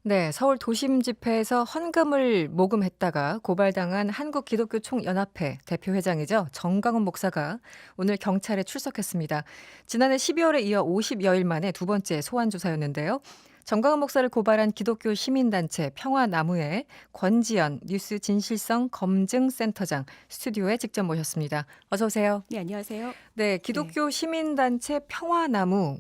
네, 서울 도심 집회에서 헌금을 모금했다가 고발당한 한국기독교총연합회 대표회장이죠. 정강훈 목사가 오늘 경찰에 출석했습니다. 지난해 12월에 이어 50여일 만에 두 번째 소환 조사였는데요. 정강훈 목사를 고발한 기독교 시민단체 평화나무의 권지연 뉴스 진실성 검증센터장 스튜디오에 직접 모셨습니다. 어서 오세요. 네, 안녕하세요. 네, 네. 기독교 시민단체 평화나무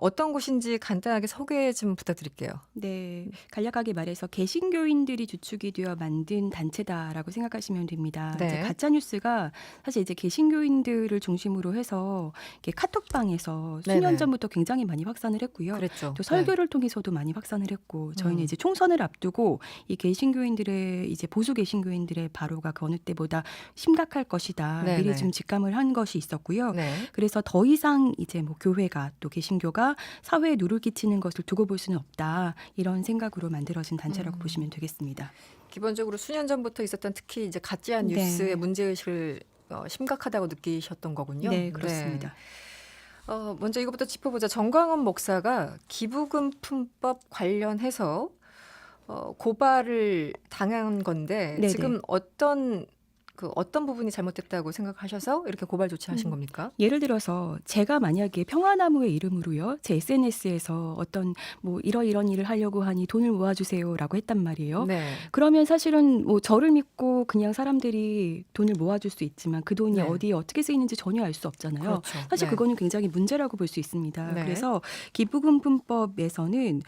어떤 곳인지 간단하게 소개 좀 부탁드릴게요. 네. 간략하게 말해서 개신교인들이 주축이 되어 만든 단체다라고 생각하시면 됩니다. 이제 네. 가짜 뉴스가 사실 이제 개신교인들을 중심으로 해서 이렇게 카톡방에서 수년 네네. 전부터 굉장히 많이 확산을 했고요. 그랬죠. 또 네. 설교를 통해서도 많이 확산을 했고 저희는 음. 이제 총선을 앞두고 이 개신교인들의 이제 보수 개신교인들의 바로가 그 어느 때보다 심각할 것이다. 미리 네네. 좀 직감을 한 것이 있었고요. 네. 그래서 더 이상 이제 뭐 교회가 또 개신교가 사회에 누를 끼치는 것을 두고 볼 수는 없다. 이런 생각으로 만들어진 단체라고 음. 보시면 되겠습니다. 기본적으로 수년 전부터 있었던 특히 이제 가짜 뉴스의 네. 문제의식을 심각하다고 느끼셨던 거군요. 네, 네. 그렇습니다. 먼저 이것부터 짚어보자. 정광훈 목사가 기부금품법 관련해서 고발을 당한 건데 네네. 지금 어떤 부분이 잘못됐다고 생각하셔서 이렇게 고발 조치하신 음. 겁니까? 예를 들어서 제가 만약에 평화나무의 이름으로요. 제 SNS에서 어떤 뭐 이런 일을 하려고 하니 돈을 모아주세요라고 했단 말이에요. 네. 그러면 사실은 뭐 저를 믿고 그냥 사람들이 돈을 모아줄 수 있지만 그 돈이 네. 어디에 어떻게 쓰이는지 전혀 알 수 없잖아요. 그렇죠. 사실 네. 그거는 굉장히 문제라고 볼 수 있습니다. 네. 그래서 기부금품법에서는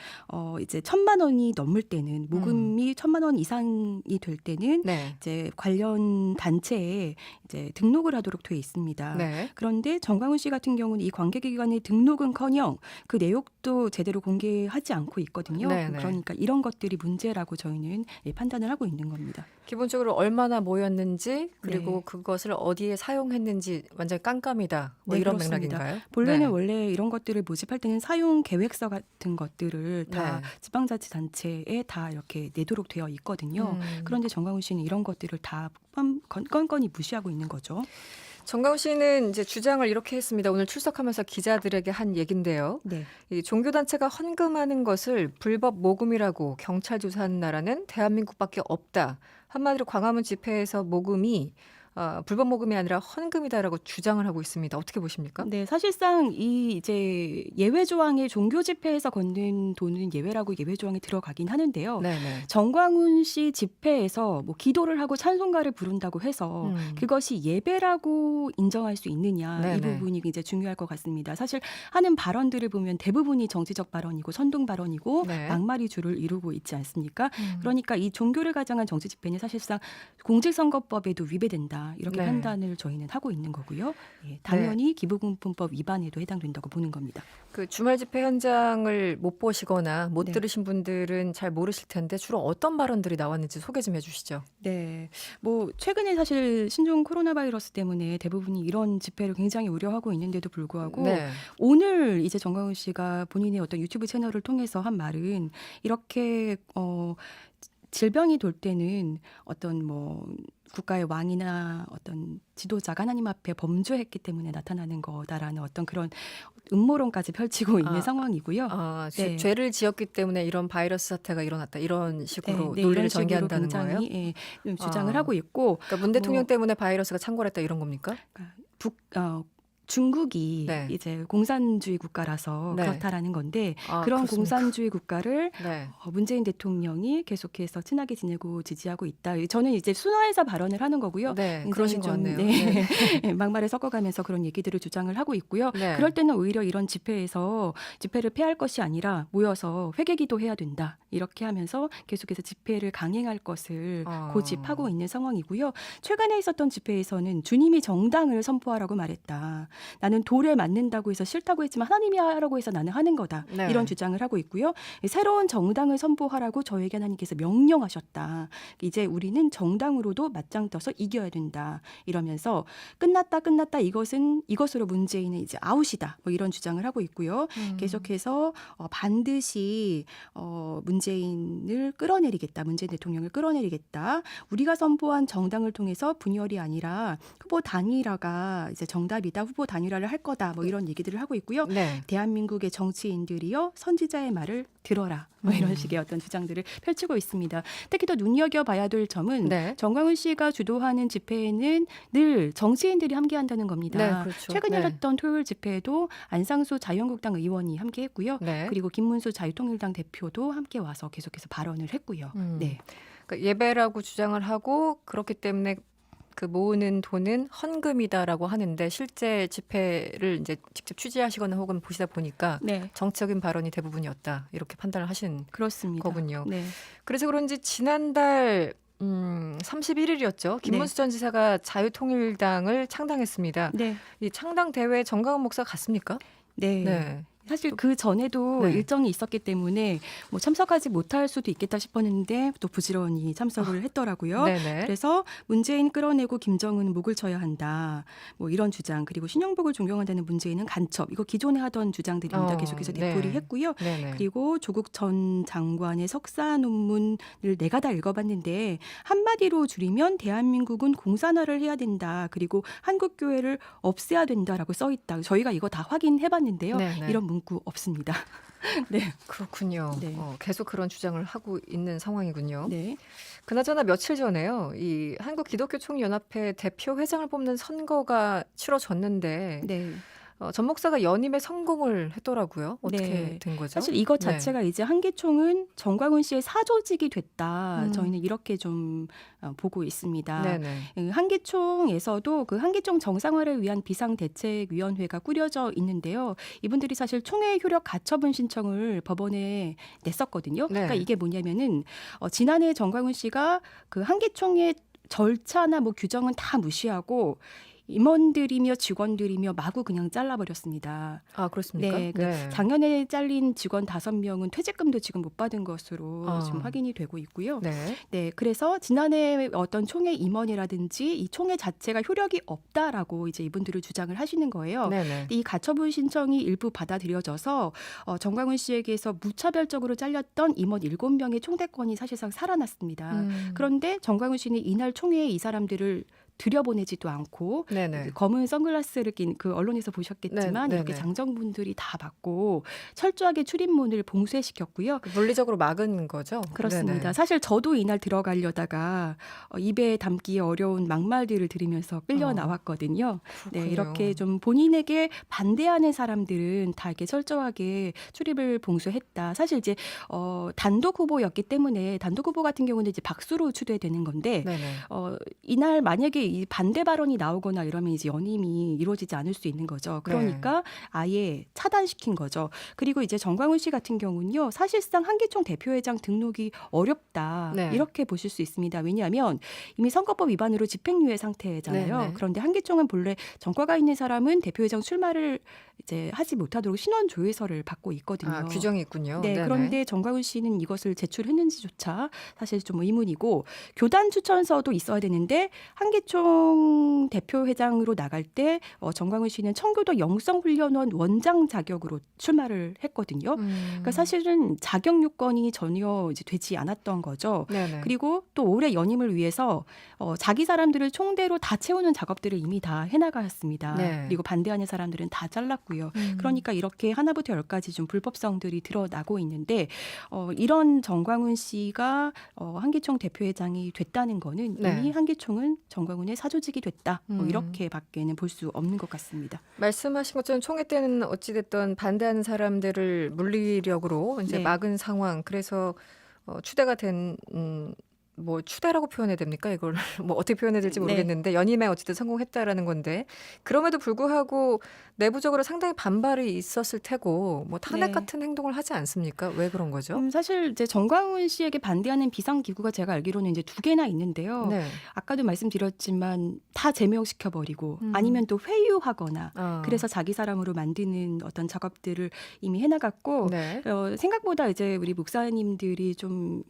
이제 1,000만 원이 넘을 때는 음. 모금이 1,000만 원 이상이 될 때는 네. 이제 관련 단체에 이제 등록을 하도록 되어 있습니다. 네. 그런데 정광훈 씨 같은 경우는 이 관계기관의 등록은커녕 그 내용도 제대로 공개하지 않고 있거든요. 네네. 그러니까 이런 것들이 문제라고 저희는 판단을 하고 있는 겁니다. 기본적으로 얼마나 모였는지 그리고 네. 그것을 어디에 사용했는지 완전 깜깜이다. 뭐 네, 이런 그렇습니다. 맥락인가요? 본래는 네. 원래 이런 것들을 모집할 때는 사용 계획서 같은 것들을 다 네. 지방자치단체에 다 이렇게 내도록 되어 있거든요. 음. 그런데 정광훈 씨는 이런 것들을 다 건건히 무시하고 있는 거죠. 정가우 씨는 이제 주장을 이렇게 했습니다. 오늘 출석하면서 기자들에게 한 얘긴데요. 네. 이 종교단체가 헌금하는 것을 불법 모금이라고 경찰 조사하는 나라는 대한민국밖에 없다. 한마디로 광화문 집회에서 모금이 불법 모금이 아니라 헌금이다라고 주장을 하고 있습니다. 어떻게 보십니까? 네, 사실상 이 이제 예외 조항에 종교 집회에서 걷는 돈은 예외라고 예외 조항에 들어가긴 하는데요. 네네. 정광훈 씨 집회에서 뭐 기도를 하고 찬송가를 부른다고 해서 그것이 예배라고 인정할 수 있느냐 이 네네. 부분이 이제 중요할 것 같습니다. 사실 하는 발언들을 보면 대부분이 정치적 발언이고 선동 발언이고 네. 막말이 주를 이루고 있지 않습니까? 음. 그러니까 이 종교를 가장한 정치 집회는 사실상 공직선거법에도 위배된다 이렇게 네. 판단을 저희는 하고 있는 거고요. 예, 네. 당연히 기부금품법 위반에도 해당된다고 보는 겁니다. 그 주말 집회 현장을 못 보시거나 못 네. 들으신 분들은 잘 모르실 텐데 주로 어떤 발언들이 나왔는지 소개 좀 해주시죠. 네. 뭐 최근에 사실 신종 코로나 바이러스 때문에 대부분이 이런 집회를 굉장히 우려하고 있는데도 불구하고 네. 오늘 이제 정광훈 씨가 본인의 어떤 유튜브 채널을 통해서 한 말은 이렇게 질병이 돌 때는 어떤 뭐 국가의 왕이나 어떤 지도자가 하나님 앞에 범죄했기 때문에 나타나는 거다라는 어떤 그런 음모론까지 펼치고 있는 아, 상황이고요. 네. 죄를 지었기 때문에 이런 바이러스 사태가 일어났다. 이런 네, 식으로 네, 논리를 이런 식으로 전개한다는 거예요? 굉장히 좀 주장을 아, 하고 있고 그러니까 문 대통령 뭐 때문에 바이러스가 창궐했다 이런 겁니까? 그러니까 중국이 네. 이제 공산주의 국가라서 네. 그렇다라는 건데 아, 그런 그렇습니까? 공산주의 국가를 네. 문재인 대통령이 계속해서 친하게 지내고 지지하고 있다. 저는 이제 순화해서 발언을 하는 거고요. 네, 굉장히 그러신 것 좀 같네요. 네, 네. 막말을 섞어가면서 그런 얘기들을 주장을 하고 있고요. 네. 그럴 때는 오히려 이런 집회에서 집회를 폐할 것이 아니라 모여서 회개기도 해야 된다. 이렇게 하면서 계속해서 집회를 강행할 것을 고집하고 있는 상황이고요. 최근에 있었던 집회에서는 주님이 정당을 선포하라고 말했다. 나는 돌에 맞는다고 해서 싫다고 했지만 하나님이 하라고 해서 나는 하는 거다. 네. 이런 주장을 하고 있고요. 새로운 정당을 선포하라고 저에게 하나님께서 명령하셨다. 이제 우리는 정당으로도 맞짱 떠서 이겨야 된다. 이러면서 끝났다 이것으로 문재인은 이제 아웃이다. 뭐 이런 주장을 하고 있고요. 계속해서 반드시 문재인 대통령을 끌어내리겠다. 우리가 선포한 정당을 통해서 분열이 아니라 후보 단일화가 이제 정답이다. 후보 단일화를 할 거다. 뭐 이런 얘기들을 하고 있고요. 네. 대한민국의 정치인들이여 선지자의 말을 들어라. 뭐 이런 식의 어떤 주장들을 펼치고 있습니다. 특히 더 눈여겨봐야 될 점은 네. 정광훈 씨가 주도하는 집회에는 늘 정치인들이 함께한다는 겁니다. 네, 그렇죠. 최근에 네. 열렸던 토요일 집회에도 안상수 자유한국당 의원이 함께했고요. 네. 그리고 김문수 자유통일당 대표도 함께 와서 계속해서 발언을 했고요. 네. 그러니까 예배라고 주장을 하고 그렇기 때문에 그 모으는 돈은 헌금이다라고 하는데 실제 집회를 이제 직접 취재하시거나 혹은 보시다 보니까 네. 정치적인 발언이 대부분이었다 이렇게 판단을 하신 그렇습니다. 거군요. 네. 그래서 그런지 지난달 31일이었죠. 김문수 전 지사가 자유통일당을 창당했습니다. 네. 이 창당 대회에 정광훈 목사 갔습니까? 네. 네. 사실 그 전에도 네. 일정이 있었기 때문에 뭐 참석하지 못할 수도 있겠다 싶었는데 또 부지런히 참석을 했더라고요. 네네. 그래서 문재인 끌어내고 김정은 목을 쳐야 한다. 뭐 이런 주장 그리고 신영복을 존경한다는 문재인은 간첩. 이거 기존에 하던 주장들입니다. 계속해서 네. 되풀이했고요. 네네. 그리고 조국 전 장관의 석사 논문을 내가 다 읽어봤는데 한마디로 줄이면 대한민국은 공산화를 해야 된다. 그리고 한국교회를 없애야 된다라고 써있다. 저희가 이거 다 확인해봤는데요. 네네. 이런 문구 없습니다. 네. 그렇군요. 네. 계속 그런 주장을 하고 있는 상황이군요. 네. 그나저나 며칠 전에요. 이 한국기독교총연합회 대표 회장을 뽑는 선거가 치러졌는데 네. 전 목사가 연임에 성공을 했더라고요. 어떻게 네. 된 거죠? 사실 이것 네. 자체가 이제 한기총은 정광훈 씨의 사조직이 됐다. 저희는 이렇게 좀 보고 있습니다. 네네. 한기총에서도 그 한기총 정상화를 위한 비상대책위원회가 꾸려져 있는데요. 이분들이 사실 총회 효력 가처분 신청을 법원에 냈었거든요. 네. 그러니까 이게 뭐냐면은 지난해 정광훈 씨가 그 한기총의 절차나 뭐 규정은 다 무시하고 임원들이며 직원들이며 마구 그냥 잘라버렸습니다. 아, 그렇습니까? 네, 작년에 잘린 직원 5명은 퇴직금도 지금 못 받은 것으로 지금 확인이 되고 있고요. 네. 네, 그래서 지난해 어떤 총회 임원이라든지 이 총회 자체가 효력이 없다라고 이제 이분들을 주장을 하시는 거예요. 네네. 이 가처분 신청이 일부 받아들여져서 정광훈 씨에게서 무차별적으로 잘렸던 임원 7명의 총대권이 사실상 살아났습니다. 그런데 정광훈 씨는 이날 총회에 이 사람들을 들여보내지도 않고 네네. 검은 선글라스를 낀 그 언론에서 보셨겠지만 네, 이렇게 네네. 장정분들이 다 받고 철저하게 출입문을 봉쇄시켰고요. 물리적으로 막은 거죠? 그렇습니다. 네네. 사실 저도 이날 들어가려다가 입에 담기 어려운 막말들을 들으면서 끌려 나왔거든요. 네, 그렇군요. 이렇게 좀 본인에게 반대하는 사람들은 다 이렇게 철저하게 출입을 봉쇄했다. 사실 이제 단독 후보였기 때문에 단독 후보 같은 경우는 이제 박수로 추대되는 건데 네네. 이날 만약에 이 반대 발언이 나오거나 이러면 이제 연임이 이루어지지 않을 수 있는 거죠. 그러니까 아예 차단시킨 거죠. 그리고 이제 정광훈 씨 같은 경우는요. 사실상 한기총 대표회장 등록이 어렵다. 네. 이렇게 보실 수 있습니다. 왜냐하면 이미 선거법 위반으로 집행유예 상태잖아요. 네네. 그런데 한기총은 본래 전과가 있는 사람은 대표회장 출마를 이제 하지 못하도록 신원 조회서를 받고 있거든요. 아, 규정이 있군요. 네, 네네. 그런데 정광훈 씨는 이것을 제출했는지조차 사실 좀 의문이고 교단 추천서도 있어야 되는데 한기총 대표회장으로 나갈 때 정광훈 씨는 청교도 영성훈련원 원장 자격으로 출마를 했거든요. 그러니까 사실은 자격 요건이 전혀 이제 되지 않았던 거죠. 네네. 그리고 또 올해 연임을 위해서 자기 사람들을 총대로 다 채우는 작업들을 이미 다 해나가셨습니다. 네. 그리고 반대하는 사람들은 다 잘랐고요. 그러니까 이렇게 하나부터 열까지 좀 불법성들이 드러나고 있는데 이런 정광훈 씨가 한기총 대표회장이 됐다는 거는 네. 이미 한기총은 정광훈의 사조직이 됐다. 뭐 음. 이렇게밖에는 볼 수 없는 것 같습니다. 말씀하신 것처럼 총회 때는 어찌됐든 반대하는 사람들을 물리력으로 이제 네. 막은 상황. 그래서 추대가 된 뭐 추대라고 표현해야 됩니까? 이걸 뭐 어떻게 표현해야 될지 네. 모르겠는데 연임에 어쨌든 성공했다라는 건데 그럼에도 불구하고 내부적으로 상당히 반발이 있었을 테고 뭐 탄핵 네. 같은 행동을 하지 않습니까? 왜 그런 거죠? 사실 이제 정광훈 씨에게 반대하는 비상기구가 제가 알기로는 이제 2개나 있는데요. 네. 아까도 말씀드렸지만 다 제명시켜버리고 아니면 또 회유하거나 아. 그래서 자기 사람으로 만드는 어떤 작업들을 이미 해나갔고 네. 생각보다 이제 우리 목사님들이 좀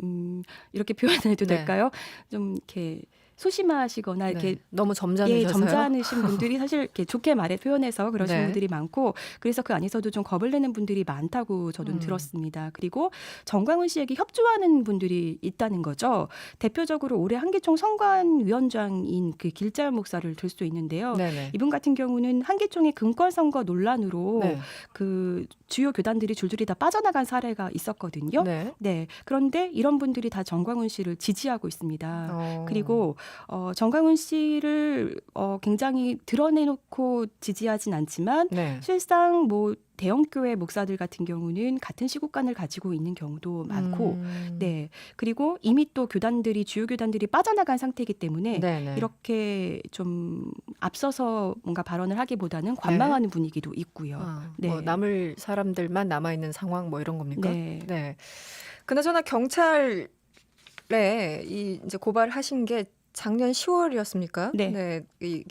이렇게 표현해도 네. 될까요? 좀 이렇게 소심하시거나 네. 이렇게 너무 점잖으셔서요. 예, 점잖으신 분들이 사실 이렇게 좋게 말해 표현해서 그러신 네. 분들이 많고 그래서 그 안에서도 좀 겁을 내는 분들이 많다고 저도 들었습니다. 그리고 정광훈 씨에게 협조하는 분들이 있다는 거죠. 대표적으로 올해 한기총 선관위원장인 그 길자연 목사를 들 수 있는데요. 네네. 이분 같은 경우는 한기총의 금권 선거 논란으로 네. 그 주요 교단들이 줄줄이 다 빠져나간 사례가 있었거든요. 네. 네. 그런데 이런 분들이 다 정광훈 씨를 지지하고 있습니다. 그리고 정광훈 씨를 굉장히 드러내놓고 지지하진 않지만 네. 실상 뭐 대형 교회 목사들 같은 경우는 같은 시국관을 가지고 있는 경우도 많고, 네. 그리고 이미 또 교단들이 주요 교단들이 빠져나간 상태이기 때문에 네네. 이렇게 좀 앞서서 뭔가 발언을 하기보다는 관망하는 분위기도 있고요. 네. 뭐 남을 사람들만 남아 있는 상황 뭐 이런 겁니까? 네. 네. 그나저나 경찰에 이 이제 고발하신 게 작년 10월이었습니까? 네. 이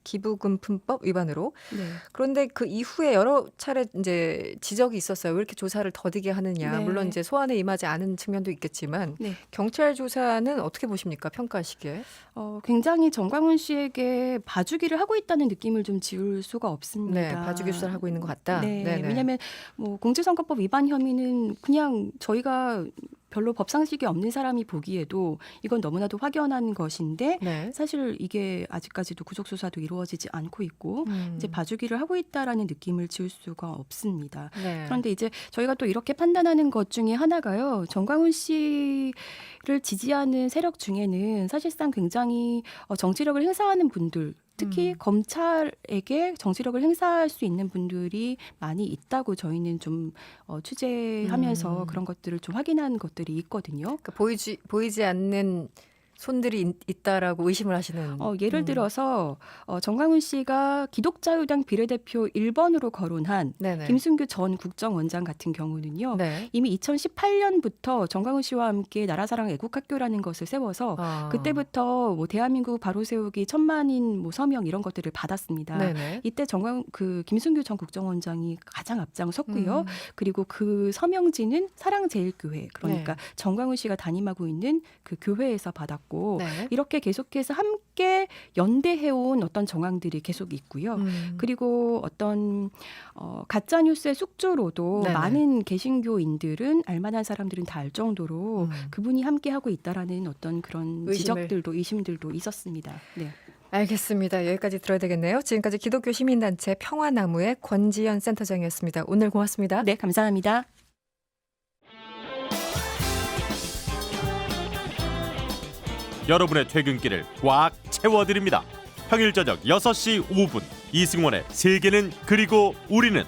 기부금품법 위반으로. 네. 그런데 그 이후에 여러 차례 이제 지적이 있었어요. 왜 이렇게 조사를 더디게 하느냐. 네. 물론 이제 소환에 임하지 않은 측면도 있겠지만 네. 경찰 조사는 어떻게 보십니까? 평가하시기에. 굉장히 정광훈 씨에게 봐주기를 하고 있다는 느낌을 좀 지울 수가 없습니다. 네, 봐주기 수사를 하고 있는 것 같다. 네, 네네. 왜냐하면 뭐 공직선거법 위반 혐의는 그냥 저희가 별로 법상식이 없는 사람이 보기에도 이건 너무나도 확연한 것인데 네. 사실 이게 아직까지도 구속 수사도 이루어지지 않고 있고 이제 음. 봐주기를 하고 있다라는 느낌을 지울 수가 없습니다. 네. 그런데 이제 저희가 또 이렇게 판단하는 것 중에 하나가요. 정광훈 씨를 지지하는 세력 중에는 사실상 굉장히 정치력을 행사하는 분들, 특히 검찰에게 정치력을 행사할 수 있는 분들이 많이 있다고 저희는 좀 취재하면서 그런 것들을 좀 확인한 것들이 있거든요. 그러니까 보이지 않는 손들이 있다라고 의심을 하시는. 예를 들어서 정광훈 씨가 기독자유당 비례대표 1번으로 거론한 네네. 김순규 전 국정원장 같은 경우는요. 네. 이미 2018년부터 정광훈 씨와 함께 나라사랑 애국학교라는 것을 세워서 그때부터 뭐 대한민국 바로 세우기 1000만인 뭐 서명 이런 것들을 받았습니다. 네네. 이때 그 김순규 전 국정원장이 가장 앞장섰고요. 그리고 그 서명지는 사랑제일교회 그러니까 네. 정광훈 씨가 담임하고 있는 그 교회에서 받았고 네. 이렇게 계속해서 함께 연대해온 어떤 정황들이 계속 있고요. 그리고 어떤 가짜 뉴스의 숙주로도 네네. 많은 개신교인들은 알만한 사람들은 다 알 정도로 그분이 함께 하고 있다라는 어떤 그런 지적들도 의심들도 있었습니다. 네. 알겠습니다. 여기까지 들어야 되겠네요. 지금까지 기독교 시민단체 평화나무의 권지연 센터장이었습니다. 오늘 고맙습니다. 네, 감사합니다. 여러분의 퇴근길을 꽉 채워드립니다. 평일 저녁 6시 5분 이승원의 세계는 그리고 우리는